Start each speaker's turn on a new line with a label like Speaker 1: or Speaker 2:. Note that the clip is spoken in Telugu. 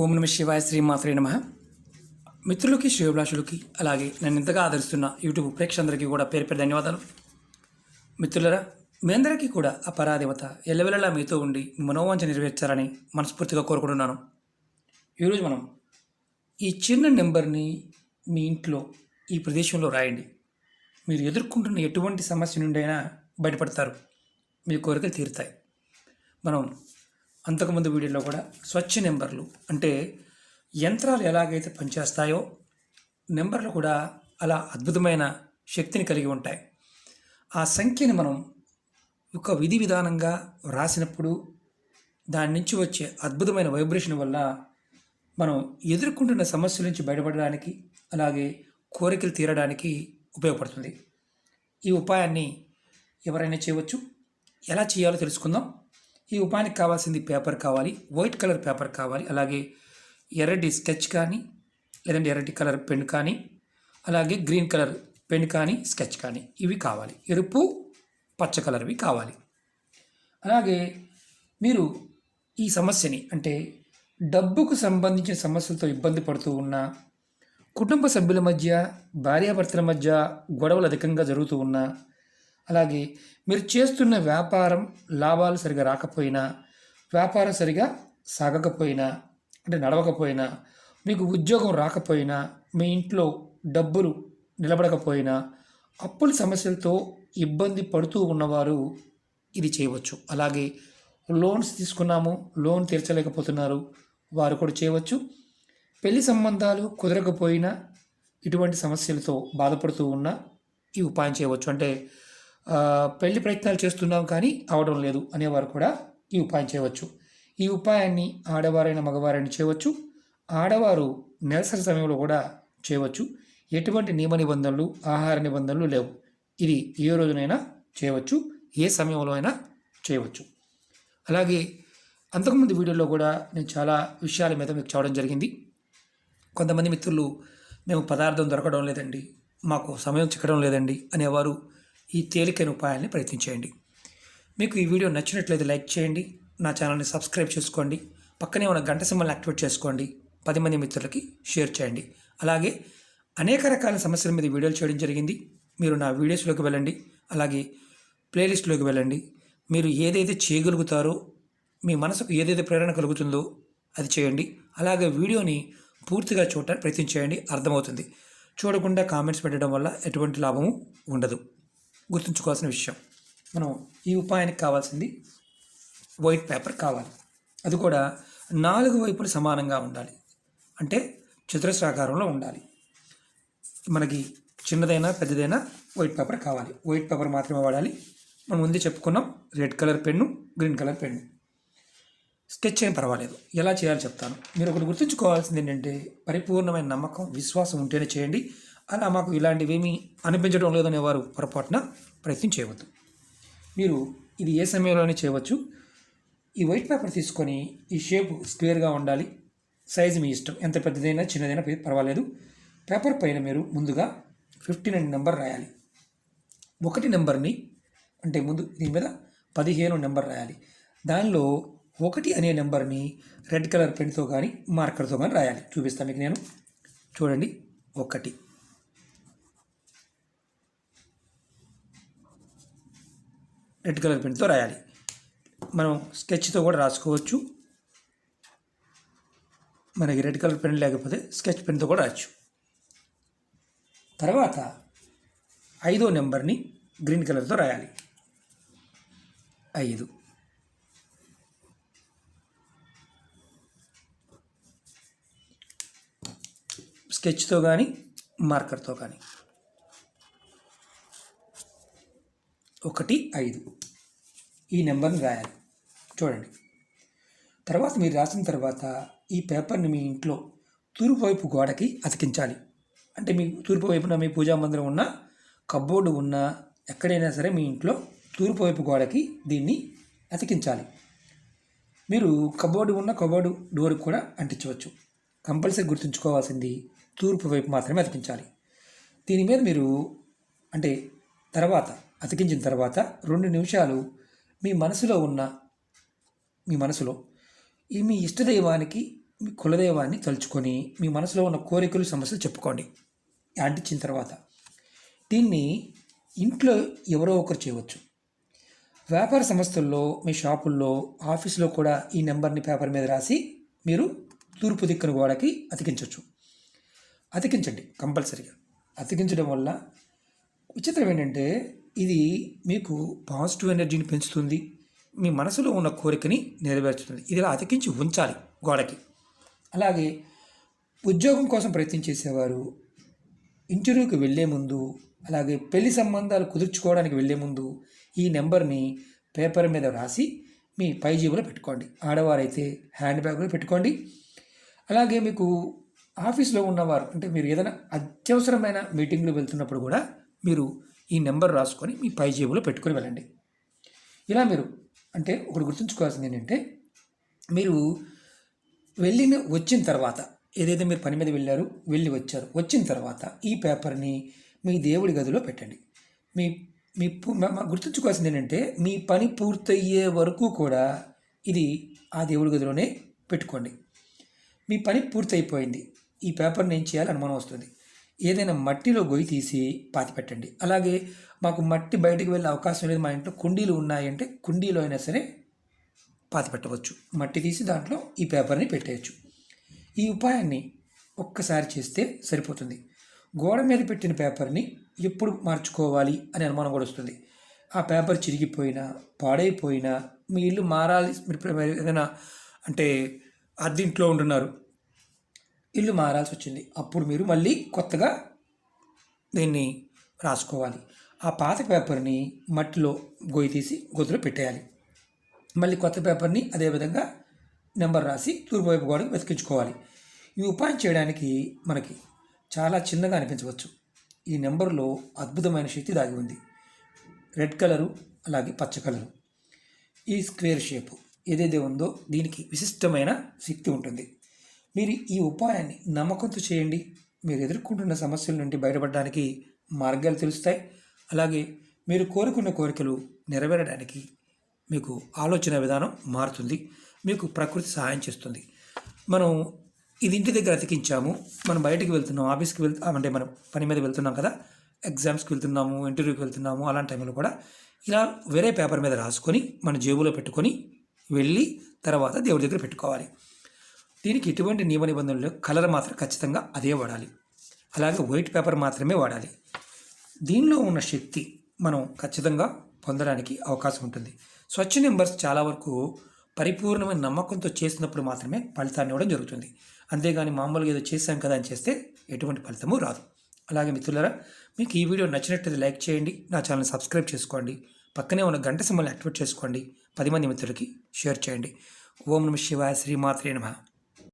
Speaker 1: ఓం నమ శివాయ శ్రీమాత్రే నమ. మిత్రులకి శ్రేయోభిలాషులకి అలాగే నన్ను ఇంతగా ఆదరిస్తున్న యూట్యూబ్ ప్రేక్షకులందరికీ కూడా పేరు పేరు ధన్యవాదాలు. మిత్రులరా, మీ అందరికీ కూడా ఆ పరాదేవత ఎల్లవెల్లలా మీతో ఉండి మీ మనోవాంఛ నెరవేర్చాలని మనస్ఫూర్తిగా కోరుకుంటున్నాను. ఈరోజు మనం ఈ చిన్న నెంబర్ని మీ ఇంట్లో ఈ ప్రదేశంలో రాయండి. మీరు ఎదుర్కొంటున్న ఎటువంటి సమస్య నుండి అయినా బయటపడతారు, మీ కోరికలు తీరుతాయి. మనం అంతకుముందు వీడియోలో కూడా స్వచ్ఛ నెంబర్లు అంటే యంత్రాలు ఎలాగైతే పనిచేస్తాయో నెంబర్లు కూడా అలా అద్భుతమైన శక్తిని కలిగి ఉంటాయి. ఆ సంఖ్యని మనం ఒక విధి విధానంగా వ్రాసినప్పుడు దాని నుంచి వచ్చే అద్భుతమైన వైబ్రేషన్ వల్ల మనం ఎదుర్కొంటున్న సమస్యల నుంచి బయటపడడానికి అలాగే కోరికలు తీరడానికి ఉపయోగపడుతుంది. ఈ ఉపాయాన్ని ఎవరైనా చేయవచ్చు. ఎలా చేయాలో తెలుసుకుందాం. ఈ ఉపాయానికి కావాల్సింది పేపర్ కావాలి, వైట్ కలర్ పేపర్ కావాలి, అలాగే ఎర్రటి స్కెచ్ కానీ లేదంటే ఎర్రటి కలర్ పెన్ కానీ అలాగే గ్రీన్ కలర్ పెన్ కానీ స్కెచ్ కానీ ఇవి కావాలి. ఎరుపు పచ్చ కలర్వి కావాలి. అలాగే మీరు ఈ సమస్యని అంటే డబ్బుకు సంబంధించిన సమస్యలతో ఇబ్బంది పడుతూ ఉన్న, కుటుంబ సభ్యుల మధ్య భార్యాభర్తల మధ్య గొడవలు అధికంగా జరుగుతూ ఉన్నా, అలాగే మీరు చేస్తున్న వ్యాపారం లాభాలు సరిగా రాకపోయినా, వ్యాపారం సరిగా సాగకపోయినా అంటే నడవకపోయినా, మీకు ఉద్యోగం రాకపోయినా, మీ ఇంట్లో డబ్బులు నిలబడకపోయినా, అప్పుల సమస్యలతో ఇబ్బంది పడుతూ ఉన్నవారు ఇది చేయవచ్చు. అలాగే లోన్స్ తీసుకున్నాము, లోన్ తీర్చలేకపోతున్నారు, వారు కూడా చేయవచ్చు. పెళ్లి సంబంధాలు కుదరకపోయినా, ఇటువంటి సమస్యలతో బాధపడుతూ ఉన్నా ఈ ఉపాయం చేయవచ్చు. అంటే పెళ్లి ప్రయత్నాలు చేస్తున్నాం కానీ అవడం లేదు అనేవారు కూడా ఈ ఉపాయం చేయవచ్చు. ఈ ఉపాయాన్ని ఆడవారైన మగవారైనా చేయవచ్చు. ఆడవారు నెలసరి సమయంలో కూడా చేయవచ్చు. ఎటువంటి నియమ నిబంధనలు, ఆహార నిబంధనలు లేవు. ఇది ఏ రోజునైనా చేయవచ్చు, ఏ సమయంలో అయినా చేయవచ్చు. అలాగే అంతకుముందు వీడియోలో కూడా నేను చాలా విషయాల మీద మీకు చెప్పడం జరిగింది. కొంతమంది మిత్రులు మేము పదార్థం దొరకడం లేదండి, మాకు సమయం చిక్కడం లేదండి అనేవారు ఈ తేలికైన ఉపాయాన్ని ప్రయత్నించేయండి. మీకు ఈ వీడియో నచ్చినట్లయితే లైక్ చేయండి, నా ఛానల్ని సబ్స్క్రైబ్ చేసుకోండి, పక్కనే ఉన్న గంట సింబల్ని యాక్టివేట్ చేసుకోండి, 10 మంది మిత్రులకి షేర్ చేయండి. అలాగే అనేక రకాల సమస్యల మీద వీడియోలు చేయడం జరిగింది. మీరు నా వీడియోస్లోకి వెళ్ళండి, అలాగే ప్లేలిస్ట్లోకి వెళ్ళండి. మీరు ఏదైతే చేయగలుగుతారో, మీ మనసుకు ఏదైతే ప్రేరణ కలుగుతుందో అది చేయండి. అలాగే వీడియోని పూర్తిగా చూడటానికి ప్రయత్నం చేయండి, అర్థమవుతుంది. చూడకుండా కామెంట్స్ పెట్టడం వల్ల ఎటువంటి లాభము ఉండదు. గుర్తుంచుకోవాల్సిన విషయం, మనం ఈ ఉపాయానికి కావాల్సింది వైట్ పేపర్ కావాలి. అది కూడా 4 వైపులు సమానంగా ఉండాలి, అంటే చతురస్రాకారంలో ఉండాలి. మనకి చిన్నదైనా పెద్దదైనా వైట్ పేపర్ కావాలి. వైట్ పేపర్ మాత్రమే వాడాలి. మనం ముందే చెప్పుకున్నాం, red colour pen, green colour pen. Sketch ఏం పర్వాలేదు, ఎలా చేయాలో చెప్తాను. మీరు ఒకటి గుర్తుంచుకోవాల్సింది ఏంటంటే పరిపూర్ణమైన నమ్మకం, విశ్వాసం ఉంటేనే చేయండి. అలా మాకు ఇలాంటివేమీ అనిపించడం లేదనే వారు పొరపాటున ప్రయత్నం చేయవద్దు. మీరు ఇది ఏ సమయంలోనే చేయవచ్చు. ఈ వైట్ పేపర్ తీసుకొని ఈ షేప్ స్క్వేర్గా ఉండాలి. సైజు మీ ఇష్టం, ఎంత పెద్దదైనా చిన్నదైనా పర్వాలేదు. పేపర్ పైన మీరు ముందుగా 15 అనే నెంబర్ రాయాలి. 1 నెంబర్ని అంటే ముందు దీని మీద 15 నెంబర్ రాయాలి. దానిలో 1 అనే నెంబర్ని రెడ్ కలర్ పెన్తో కానీ మార్కర్తో కానీ రాయాలి. చూపిస్తాను మీకు నేను. చూడండి, 1 రెడ్ కలర్ పెన్తో రాయాలి. మనం స్కెచ్తో కూడా రాసుకోవచ్చు. మనకి రెడ్ కలర్ పెన్ లేకపోతే స్కెచ్ పెన్తో కూడా రాయచ్చు. తర్వాత 5వ నెంబర్ని గ్రీన్ కలర్తో రాయాలి. 5 స్కెచ్తో కానీ మార్కర్తో కానీ 1, 5 ఈ నెంబర్ని రాయాలి. చూడండి, తర్వాత మీరు రాసిన తర్వాత ఈ పేపర్ని మీ ఇంట్లో తూర్పు వైపు గోడకి అతికించాలి. అంటే మీ తూర్పు వైపున మీ పూజా మందిరం ఉన్న, కబ్బోర్డు ఉన్న, ఎక్కడైనా సరే మీ ఇంట్లో తూర్పు వైపు గోడకి దీన్ని అతికించాలి. మీరు కబ్బోర్డు ఉన్న కబ్బోర్డు డోర్కి కూడా అంటించవచ్చు. కంపల్సరీ గుర్తుంచుకోవాల్సింది తూర్పు వైపు మాత్రమే అతికించాలి. దీని మీద మీరు అంటే తర్వాత అతికించిన తర్వాత 2 నిమిషాలు మీ మనసులో ఈ మీ ఇష్టదైవానికి మీ కులదైవాన్ని తలుచుకొని మీ మనసులో ఉన్న కోరికలు సమస్యలు చెప్పుకోండి. అంటించిన తర్వాత దీన్ని ఇంట్లో ఎవరో ఒకరు చేయవచ్చు. వ్యాపార సంస్థల్లో, మీ షాపుల్లో, ఆఫీసులో కూడా ఈ నెంబర్ని పేపర్ మీద రాసి మీరు తూర్పు దిక్కున గోడకి అతికించవచ్చు. అతికించండి కంపల్సరీగా. అతికించడం వల్ల విచిత్రం ఏంటంటే ఇది మీకు పాజిటివ్ ఎనర్జీని పెంచుతుంది, మీ మనసులో ఉన్న కోరికని నెరవేర్చుతుంది. ఇది ఇలా అతికించి ఉంచాలి గోడకి. అలాగే ఉద్యోగం కోసం ప్రయత్నం చేసేవారు ఇంటర్వ్యూకి వెళ్ళే ముందు, అలాగే పెళ్లి సంబంధాలు కుదుర్చుకోవడానికి వెళ్ళే ముందు ఈ నెంబర్ని పేపర్ మీద రాసి మీ పై జేబులో పెట్టుకోండి. ఆడవారైతే హ్యాండ్ బ్యాగ్లో పెట్టుకోండి. అలాగే మీకు ఆఫీస్లో ఉన్నవారు అంటే మీరు ఏదైనా అత్యవసరమైన మీటింగ్లు వెళ్తున్నప్పుడు కూడా మీరు ఈ నెంబర్ రాసుకొని మీ పై జేబులో పెట్టుకొని వెళ్ళండి. ఇలా మీరు అంటే ఒకటి గుర్తుంచుకోవాల్సింది ఏంటంటే, మీరు వచ్చిన తర్వాత ఏదైతే మీరు పని మీద వెళ్ళి వచ్చారు, వచ్చిన తర్వాత ఈ పేపర్ని మీ దేవుడి గదిలో పెట్టండి. మీ మీ గుర్తుంచుకోవాల్సింది ఏంటంటే, మీ పని పూర్తయ్యే వరకు కూడా ఇది ఆ దేవుడి గదిలోనే పెట్టుకోండి. మీ పని పూర్తయిపోయింది, ఈ పేపర్ని ఏం చేయాలి అనుమానం వస్తుంది, ఏదైనా మట్టిలో గొయ్యి తీసి పాతి పెట్టండి. అలాగే మాకు మట్టి బయటకు వెళ్ళే అవకాశం లేదు, మా ఇంట్లో కుండీలు ఉన్నాయంటే కుండీలో అయినా సరే పాతి పెట్టవచ్చు. మట్టి తీసి దాంట్లో ఈ పేపర్ని పెట్టేయచ్చు. ఈ ఉపాయాన్ని ఒక్కసారి చేస్తే సరిపోతుంది. గోడ మీద పెట్టిన పేపర్ని ఎప్పుడు మార్చుకోవాలి అని అనుమానం కూడా వస్తుంది. ఆ పేపర్ చిరిగిపోయినా, పాడైపోయినా, మీ ఇల్లు మారాలి, ఏదైనా అంటే అద్దెంట్లో ఉంటున్నారు, ఇల్లు మారాల్సి వచ్చింది, అప్పుడు మీరు మళ్ళీ కొత్తగా దీన్ని రాసుకోవాలి. ఆ పాత పేపర్ని మట్టిలో గొయ్యి తీసి గొంతులో పెట్టేయాలి. మళ్ళీ కొత్త పేపర్ని అదేవిధంగా నెంబర్ రాసి తూర్పు వైపు గోడకు వెతికించుకోవాలి. ఈ ఉపాయం చేయడానికి మనకి చాలా చిన్నగా అనిపించవచ్చు. ఈ నెంబర్లో అద్భుతమైన శక్తి దాగి ఉంది. రెడ్ కలరు, అలాగే పచ్చ కలరు, ఈ స్క్వేర్ షేపు ఏదైతే ఉందో దీనికి విశిష్టమైన శక్తి ఉంటుంది. మీరు ఈ ఉపాయాన్ని నమ్మకంతో చేయండి. మీరు ఎదుర్కొంటున్న సమస్యల నుండి బయటపడడానికి మార్గాలు తెలుస్తాయి. అలాగే మీరు కోరుకున్న కోరికలు నెరవేరడానికి మీకు ఆలోచన విధానం మారుతుంది. మీకు ప్రకృతి సహాయం చేస్తుంది. మనం ఇది ఇంటి దగ్గర అతికించాము, మనం బయటికి వెళ్తున్నాం, ఆఫీస్కి అంటే మనం పని మీద వెళ్తున్నాం కదా, ఎగ్జామ్స్కి వెళ్తున్నాము, ఇంటర్వ్యూకి వెళ్తున్నాము, అలాంటి టైంలో కూడా ఇలా వేరే పేపర్ మీద రాసుకొని మన జేబులో పెట్టుకొని వెళ్ళి తర్వాత దేవుడి దగ్గర పెట్టుకోవాలి. దీనికి ఎటువంటి నియమ నిబంధనలు, కలర్ మాత్రం ఖచ్చితంగా అదే వాడాలి. అలాగే వైట్ పేపర్ మాత్రమే వాడాలి. దీనిలో ఉన్న శక్తి మనం ఖచ్చితంగా పొందడానికి అవకాశం ఉంటుంది. స్వచ్ఛ నెంబర్స్ చాలా వరకు పరిపూర్ణమైన నమ్మకంతో చేసినప్పుడు మాత్రమే ఫలితాన్ని ఇవ్వడం జరుగుతుంది. అంతేగాని మామూలుగా ఏదో చేశాం కదా అని చేస్తే ఎటువంటి ఫలితము రాదు. అలాగే మిత్రులారా, మీకు ఈ వీడియో నచ్చినట్లయితే లైక్ చేయండి, నా ఛానల్ సబ్స్క్రైబ్ చేసుకోండి, పక్కనే ఉన్న గంట సింబల్ని యాక్టివేట్ చేసుకోండి, 10 మంది మిత్రులకి షేర్ చేయండి. ఓం నమః శివాయ, శ్రీమాత్రే నమః.